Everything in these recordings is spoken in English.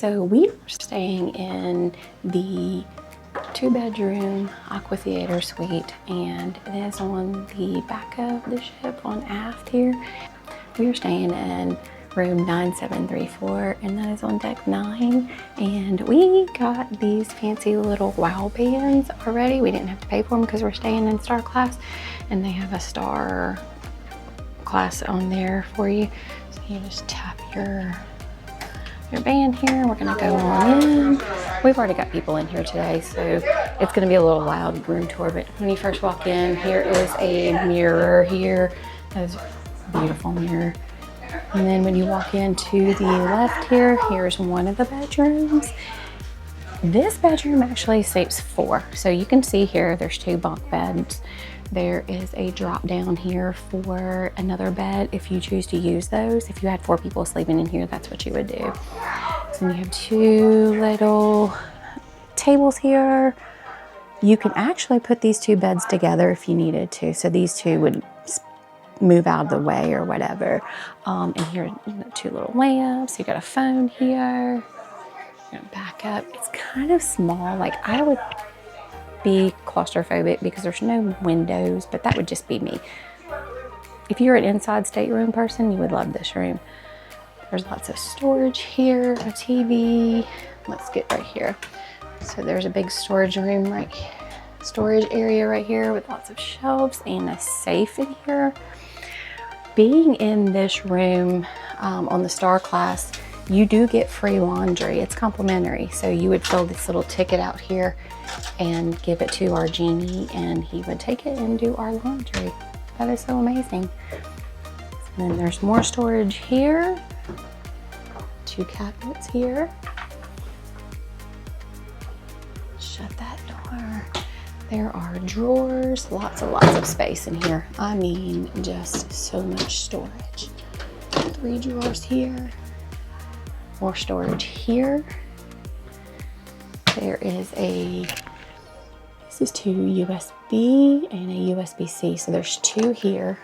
So we are staying in the 2-bedroom Aqua Theater Suite, and it is on the back of the ship on aft here. We are staying in room 9734, and that is on deck 9. And we got these fancy little wow bands already. We didn't have to pay for them because we're staying in star class, and they have a star class on there for you. So you just tap your band here. We're gonna go on in. We've already got people in here today, so it's gonna be a little loud room tour, but when you first walk in, here is a mirror here. That is a beautiful mirror. And then when you walk into the left here, here's one of the bedrooms. This bedroom actually sleeps 4. So you can see here, there's 2 bunk beds. There is a drop down here for another bed if you choose to use those. If you had 4 people sleeping in here, that's what you would do. So you have 2 little tables here. You can actually put these 2 beds together if you needed to. So these 2 would move out of the way or whatever. And here, 2 little lamps. You got a phone here. You're gonna back up. It's kind of small. Like, I would be claustrophobic because there's no windows, but that would just be me. If you're an inside stateroom person, you would love this room. There's lots of storage here, a TV. Let's get right here. So there's a big storage room storage area right here with lots of shelves and a safe in here. Being in this room on the star class, you do get free laundry. It's complimentary. So you would fill this little ticket out here and give it to our genie, and he would take it and do our laundry. That is so amazing. And then there's more storage here. 2 cabinets here. Shut that door. There are drawers, lots of space in here. I mean, just so much storage. 3 drawers here. More storage here. There is this is 2 USB and a USB-C. So there's 2 here.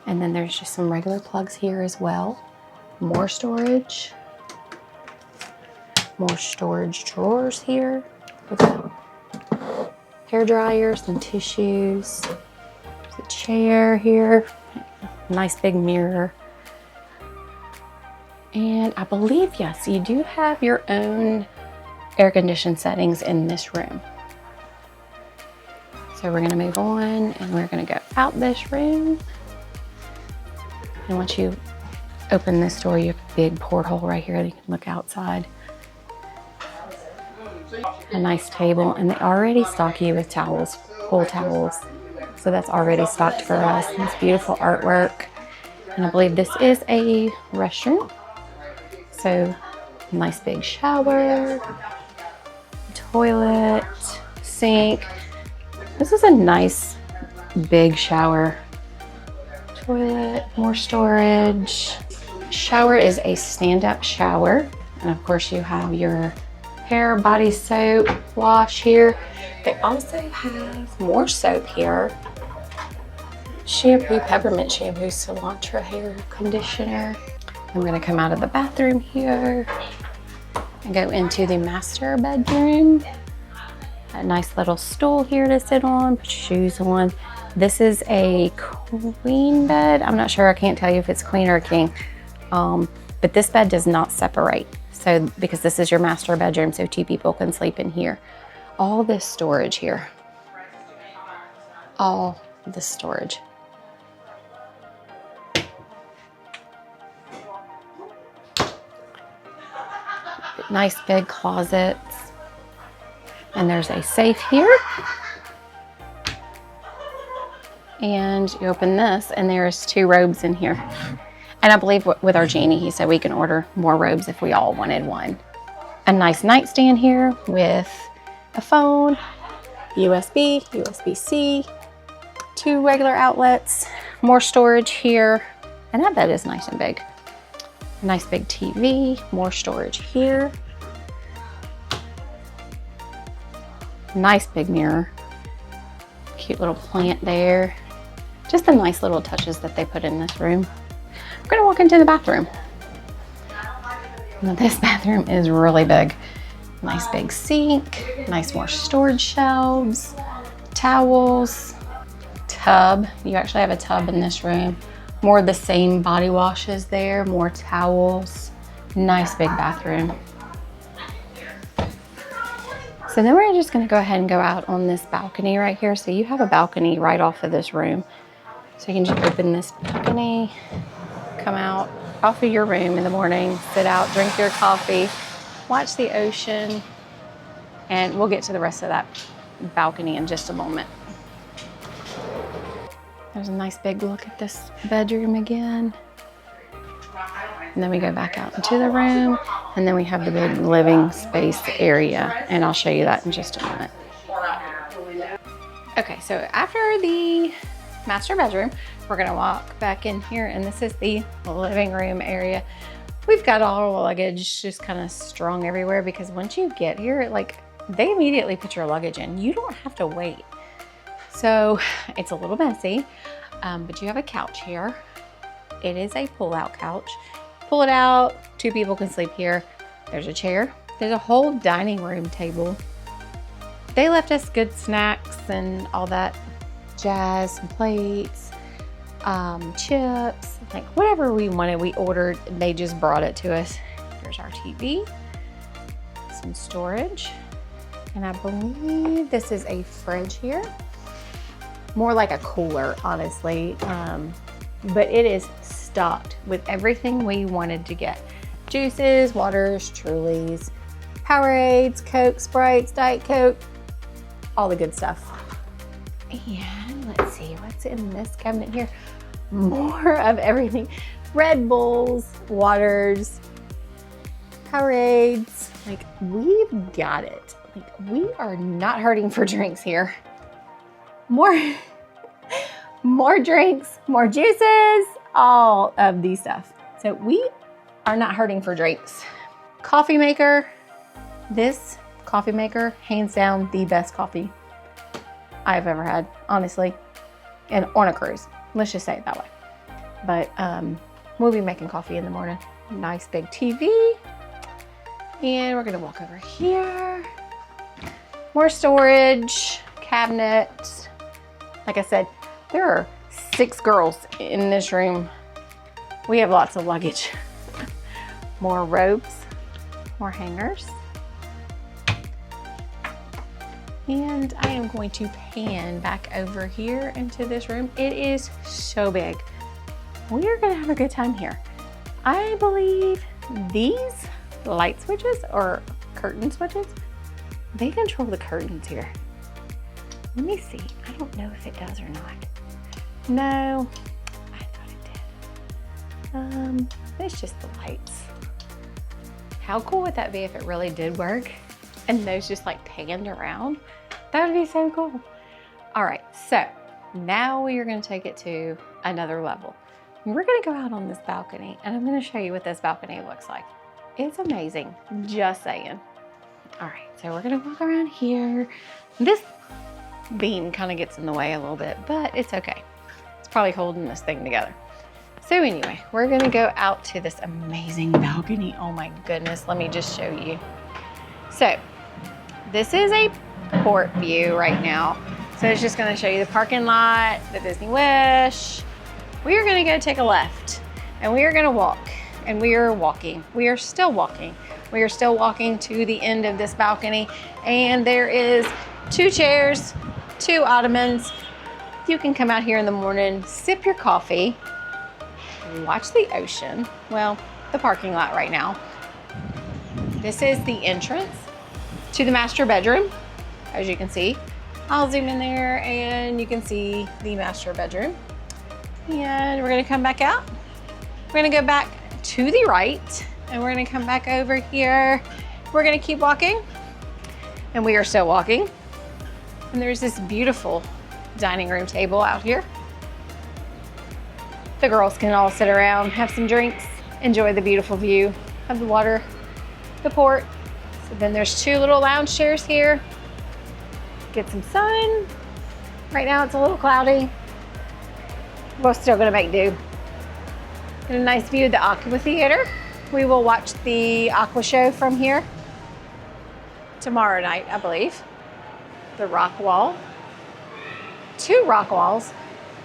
And then there's just some regular plugs here as well. More storage. More storage drawers here with hair dryers and tissues. There's a chair here. Nice big mirror. And I believe, yes, you do have your own air conditioned settings in this room. So we're gonna move on and we're gonna go out this room. And once you open this door, you have a big porthole right here that you can look outside. A nice table, and they already stock you with towels, pool towels. So that's already stocked for us. This beautiful artwork. And I believe this is a restroom. So nice big shower, toilet, sink. This is a nice big shower. Toilet, more storage. Shower is a stand-up shower. And of course you have your hair, body soap, wash here. They also have more soap here. Shampoo, peppermint shampoo, cilantro hair conditioner. I'm gonna come out of the bathroom here and go into the master bedroom. A nice little stool here to sit on, put your shoes on. This is a queen bed. I'm not sure, I can't tell you if it's queen or king, but this bed does not separate. So, because this is your master bedroom, so 2 people can sleep in here. All this storage here. All this storage. Nice big closets. And there's a safe here. And you open this and there's 2 robes in here. And I believe with our genie, he said we can order more robes if we all wanted one. A nice nightstand here with a phone, USB, USB-C, 2 regular outlets, more storage here. And that bed is nice and big. Nice big TV, more storage here. Nice big mirror. Cute little plant there. Just the nice little touches that they put in this room. We're gonna walk into the bathroom. Now this bathroom is really big. Nice big sink, nice more storage shelves, towels, tub. You actually have a tub in this room. More of the same body washes there, more towels. Nice big bathroom. So then we're just gonna go ahead and go out on this balcony right here. So you have a balcony right off of this room. So you can just open this balcony, come out off of your room in the morning, sit out, drink your coffee, watch the ocean, and we'll get to the rest of that balcony in just a moment. There's a nice big look at this bedroom again. And then we go back out into the room, and then we have the big living space area, and I'll show you that in just a minute. Okay, so after the master bedroom, we're gonna walk back in here, and this is the living room area. We've got all our luggage just kind of strung everywhere because once you get here, like, they immediately put your luggage in. You don't have to wait. So it's a little messy, but you have a couch here. It is a pull-out couch. Pull it out, 2 people can sleep here. There's a chair. There's a whole dining room table. They left us good snacks and all that jazz, some plates, chips, like whatever we wanted, we ordered. They just brought it to us. There's our TV, some storage, and I believe this is a fridge here. More like a cooler, honestly, but it is stocked with everything we wanted to get. Juices, waters, Trulies, Powerades, Coke, Sprites, Diet Coke, all the good stuff. And let's see, what's in this cabinet here? More of everything. Red Bulls, waters, Powerades, like we've got it. Like we are not hurting for drinks here. More drinks, more juices, all of these stuff. So we are not hurting for drinks. Coffee maker. This coffee maker, hands down, the best coffee I've ever had, honestly, and on a cruise. Let's just say it that way. But we'll be making coffee in the morning. Nice big TV. And we're gonna walk over here. More storage, cabinets. Like I said, there are 6 girls in this room. We have lots of luggage. More robes, more hangers. And I am going to pan back over here into this room. It is so big. We are gonna have a good time here. I believe these light switches or curtain switches, they control the curtains here. Let me see, I don't know if it does or not. No, I thought it did. It's just the lights. How cool would that be if it really did work and those just like panned around? That would be so cool. All right, so now we are gonna take it to another level. We're gonna go out on this balcony and I'm gonna show you what this balcony looks like. It's amazing, just saying. All right, so we're gonna walk around here. This beam kind of gets in the way a little bit, but it's okay. It's probably holding this thing together. So anyway, we're gonna go out to this amazing balcony. Oh my goodness, let me just show you. So this is a port view right now. So it's just gonna show you the parking lot, the Disney Wish. We are gonna go take a left and we are gonna walk, and we are walking. We are still walking. We are still walking to the end of this balcony, and there is 2 chairs, 2 ottomans. You can come out here in the morning, sip your coffee, watch the ocean. Well, the parking lot right now. This is the entrance to the master bedroom, as you can see. I'll zoom in there and you can see the master bedroom. And we're gonna come back out. We're gonna go back to the right and we're gonna come back over here. We're gonna keep walking, and we are still walking. And there's this beautiful dining room table out here. The girls can all sit around, have some drinks, enjoy the beautiful view of the water, the port. So then there's 2 little lounge chairs here. Get some sun. Right now it's a little cloudy. We're still gonna make do. Get a nice view of the Aqua Theater. we will watch the Aqua show from here tomorrow night, I believe. The rock wall, 2 rock walls,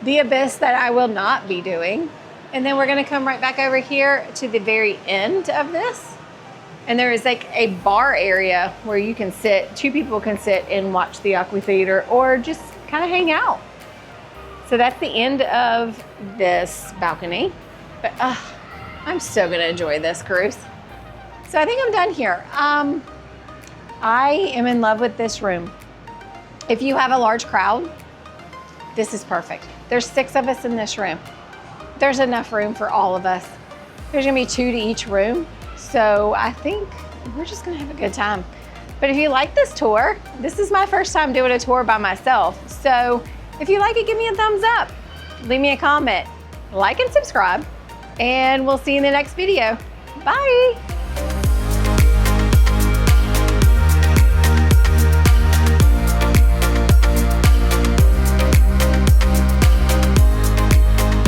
the abyss that I will not be doing. And then we're gonna come right back over here to the very end of this. And there is like a bar area where you can sit, 2 people can sit and watch the Aqua Theater or just kind of hang out. So that's the end of this balcony. But I'm still gonna enjoy this cruise. So I think I'm done here. I am in love with this room. If you have a large crowd, this is perfect. There's 6 of us in this room. There's enough room for all of us. There's gonna be 2 to each room. So I think we're just gonna have a good time. But if you like this tour, this is my first time doing a tour by myself. So if you like it, give me a thumbs up. Leave me a comment, like and subscribe, and we'll see you in the next video. Bye.